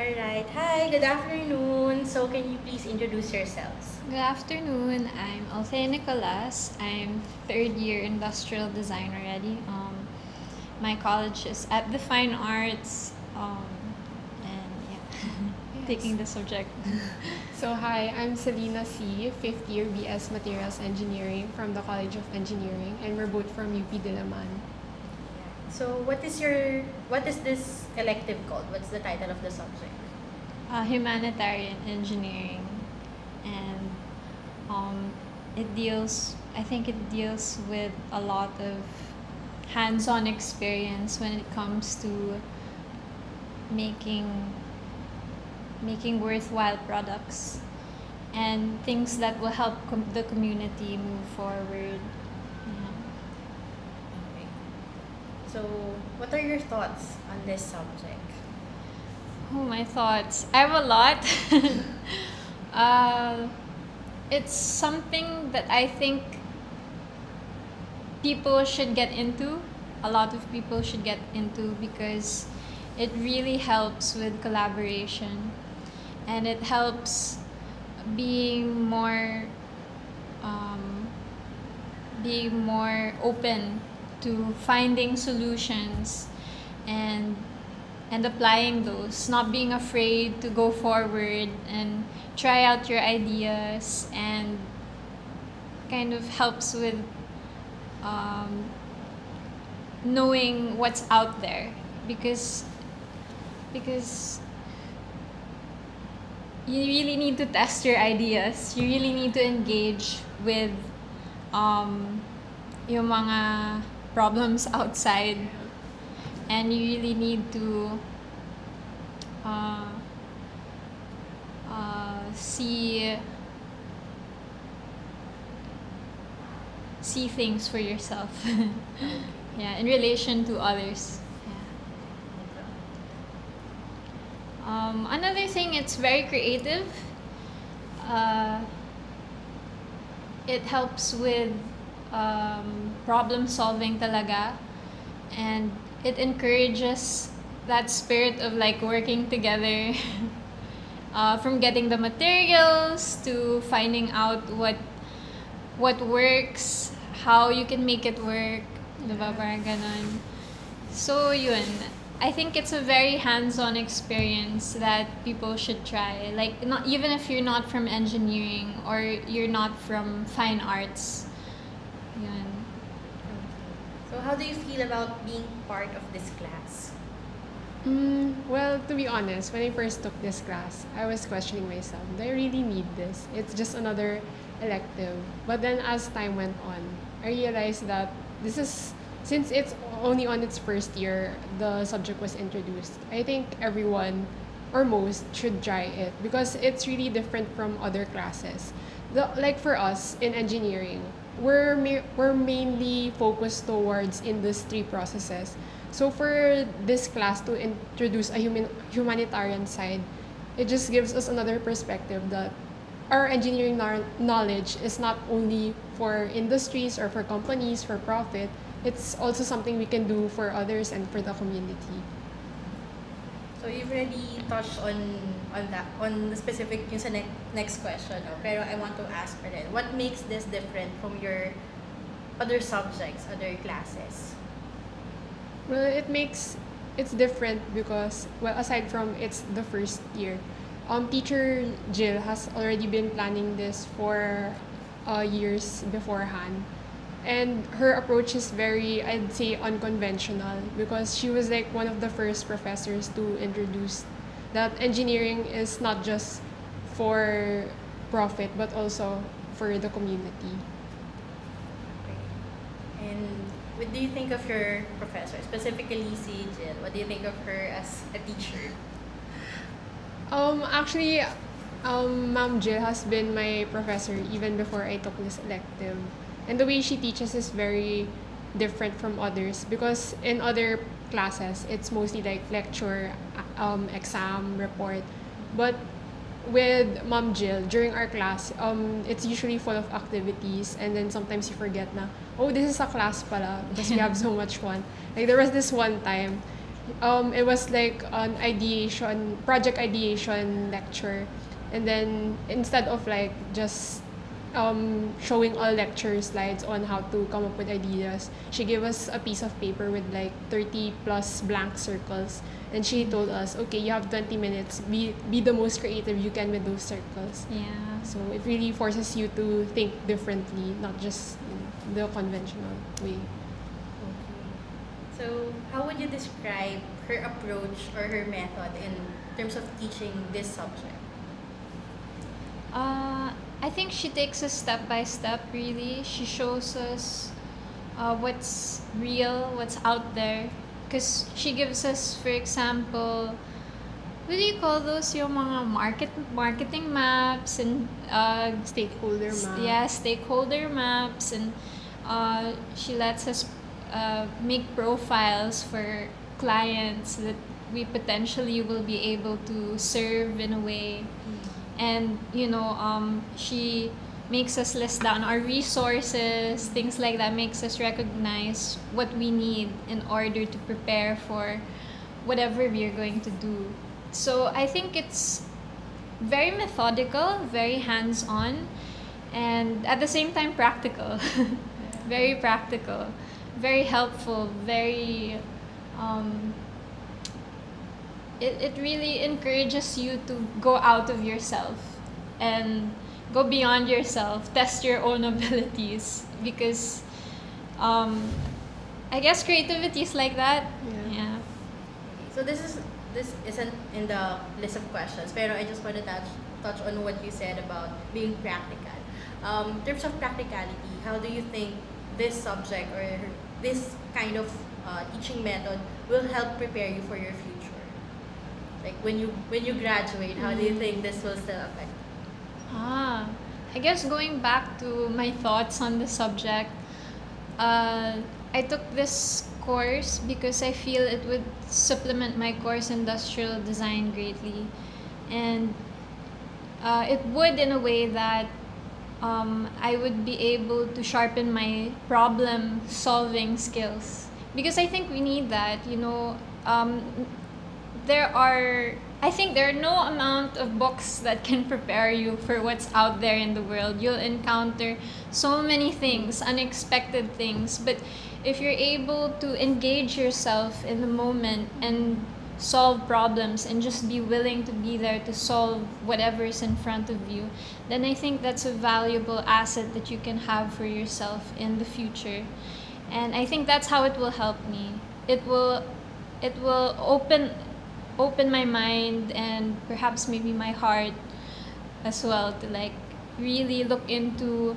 Alright, hi, good afternoon. So, can you please introduce yourselves? Good afternoon. I'm Althea Nicolas. I'm third year industrial design already. My college is at the Fine Arts. And yeah, taking the subject. So hi, I'm Selena C, fifth year BS Materials Engineering from the College of Engineering, and we're both from UP Diliman. So, what is this elective called? What's the title of the subject? Humanitarian engineering, and I think it deals with a lot of hands-on experience when it comes to making making worthwhile products and things that will help the community move forward. Yeah. Okay. So, what are your thoughts on this subject? Oh, my thoughts. I have a lot. uh, it's something that I think people should get into. A lot of people should get into because it really helps with collaboration, and it helps being more um, being more open to finding solutions and applying those, not being afraid to go forward and try out your ideas, and kind of helps with um, knowing what's out there, because because you really need to test your ideas. You really need to engage with um, yung mga problems outside, and you really need to uh, see things for yourself. Yeah, in relation to others. Another thing, it's very creative. Uh, it helps with problem solving talaga, and it encourages that spirit of like working together. From getting the materials to finding out what works, how you can make it work, diba, parang ganon. So yun, I think it's a very hands-on experience that people should try. Like, not even if you're not from engineering or you're not from fine arts. Yun. So, how do you feel about being part of this class? Well, to be honest, when I first took this class, I was questioning myself, do I really need this? It's just another elective. But then as time went on, I realized that since it's only on its first year, the subject was introduced. I think everyone or most should try it because it's really different from other classes. Like for us in engineering, we're mainly focused towards industry processes. So for this class to introduce a humanitarian side, it just gives us another perspective that our engineering knowledge is not only for industries or for companies for profit. It's also something we can do for others and for the community. So, you've already touched on the specific yung sa next question. No? Pero I want to ask pa rin, what makes this different from your other subjects, other classes? Well, it's different because, well, aside from it's the first year, teacher Jill has already been planning this for years beforehand. And her approach is very, I'd say, unconventional because she was like one of the first professors to introduce that engineering is not just for profit but also for the community. Okay. And what do you think of your professor, specifically si Jill? What do you think of her as a teacher? Actually, Ma'am Jill has been my professor even before I took this elective. And the way she teaches is very different from others because in other classes, it's mostly like lecture, exam, report. But with Mom Jill, during our class, it's usually full of activities and then sometimes you forget na, oh, this is a class pala because we have so much fun. Like there was this one time It was like an project ideation lecture, and then instead of like just showing all lecture slides on how to come up with ideas, she gave us a piece of paper with like 30 plus blank circles, and she told us, okay, you have 20 minutes, be the most creative you can with those circles. Yeah. So it really forces you to think differently, not just the conventional way. Okay. So, how would you describe her approach or her method in terms of teaching this subject? I think she takes us step by step, really. She shows us what's real, what's out there. Because she gives us, for example, what do you call those? Yung mga marketing maps and Stakeholder map. yeah, stakeholder maps, and she lets us make profiles for clients that we potentially will be able to serve in a way. And she makes us list down our resources, things like that, makes us recognize what we need in order to prepare for whatever we are going to do. So I think it's very methodical, very hands-on, and at the same time practical. Very practical, very helpful, very it really encourages you to go out of yourself and go beyond yourself, test your own abilities, because I guess creativity is like that. Yeah. So this isn't in the list of questions, pero I just want to touch on what you said about being practical. In terms of practicality, how do you think this subject or this kind of teaching method will help prepare you for your future? Like when you graduate, how do you think this will still affect? I guess going back to my thoughts on the subject, I took this course because I feel it would supplement my course industrial design greatly, and it would in a way that I would be able to sharpen my problem solving skills, because I think we need that. I think there are no amount of books that can prepare you for what's out there in the world. You'll encounter so many things, unexpected things, but if you're able to engage yourself in the moment and solve problems and just be willing to be there to solve whatever's in front of you, then I think that's a valuable asset that you can have for yourself in the future. And I think that's how it will help me. It will open my mind and perhaps maybe my heart as well to like really look into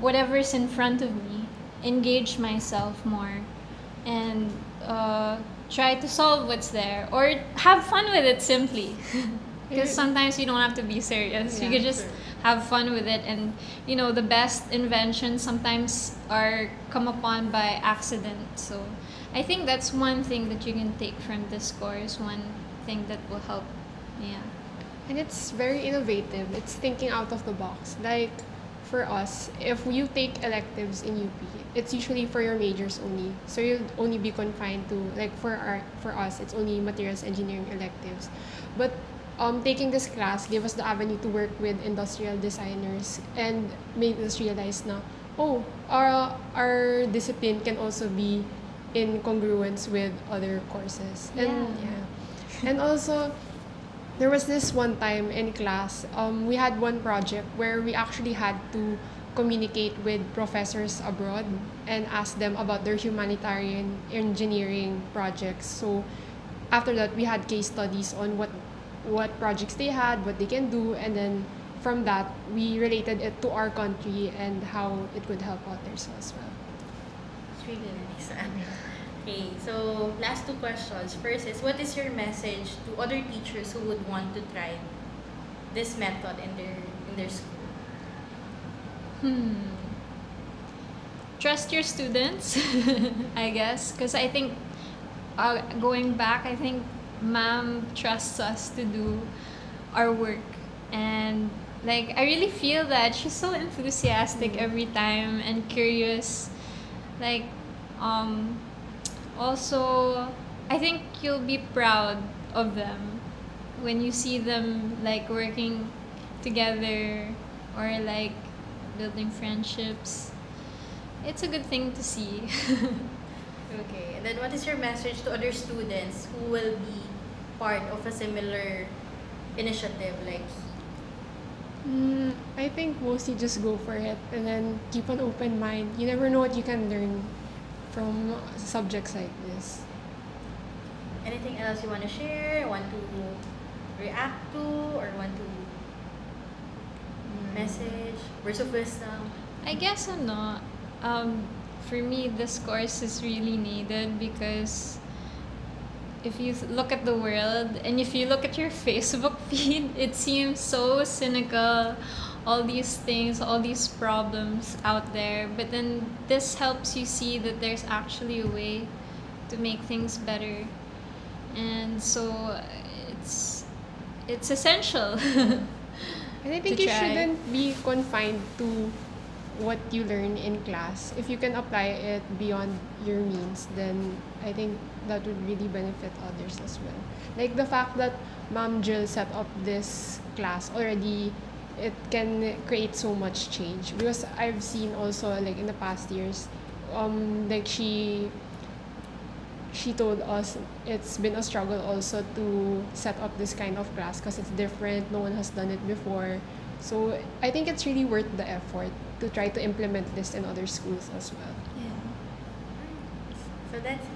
whatever's in front of me, engage myself more, and try to solve what's there or have fun with it simply. Because sometimes you don't have to be serious. You could just have fun with it, and the best inventions sometimes are come upon by accident. So I think that's one thing that you can take from this course, one thing that will help. Yeah. And it's very innovative. It's thinking out of the box. Like for us, if you take electives in UP, it's usually for your majors only. So you'll only be confined to like for us, it's only materials engineering electives. But taking this class gave us the avenue to work with industrial designers and made us realize na our discipline can also be in congruence with other courses. And also there was this one time in class, we had one project where we actually had to communicate with professors abroad and ask them about their humanitarian engineering projects. So after that, we had case studies on what projects they had, what they can do, and then from that, we related it to our country and how it would help others as well. It's really nice. Okay, so last two questions. First is, what is your message to other teachers who would want to try this method in their school? Trust your students, I guess, because I think going back, I think ma'am trusts us to do our work, and like I really feel that she's so enthusiastic every time and curious. Like also I think you'll be proud of them when you see them like working together or like building friendships. It's a good thing to see. Okay. And then what is your message to other students who will be part of a similar initiative like I think mostly just go for it and then keep an open mind. You never know what you can learn from subjects like this. anything else you want to share, want to react to, or want to message, words of wisdom? I guess for me this course is really needed because if you look at the world and if you look at your Facebook feed, it seems so cynical, all these things, all these problems out there. But then this helps you see that there's actually a way to make things better. And so it's essential. And I think To you try. shouldn't be confined to what you learn in class. If you can apply it beyond your means, then I think that would really benefit others as well. Like the fact that Ma'am Jill set up this class already, it can create so much change. Because I've seen also like in the past years, like she told us it's been a struggle also to set up this kind of class because it's different. No one has done it before. So I think it's really worth the effort to try to implement this in other schools as well. Yeah. So that's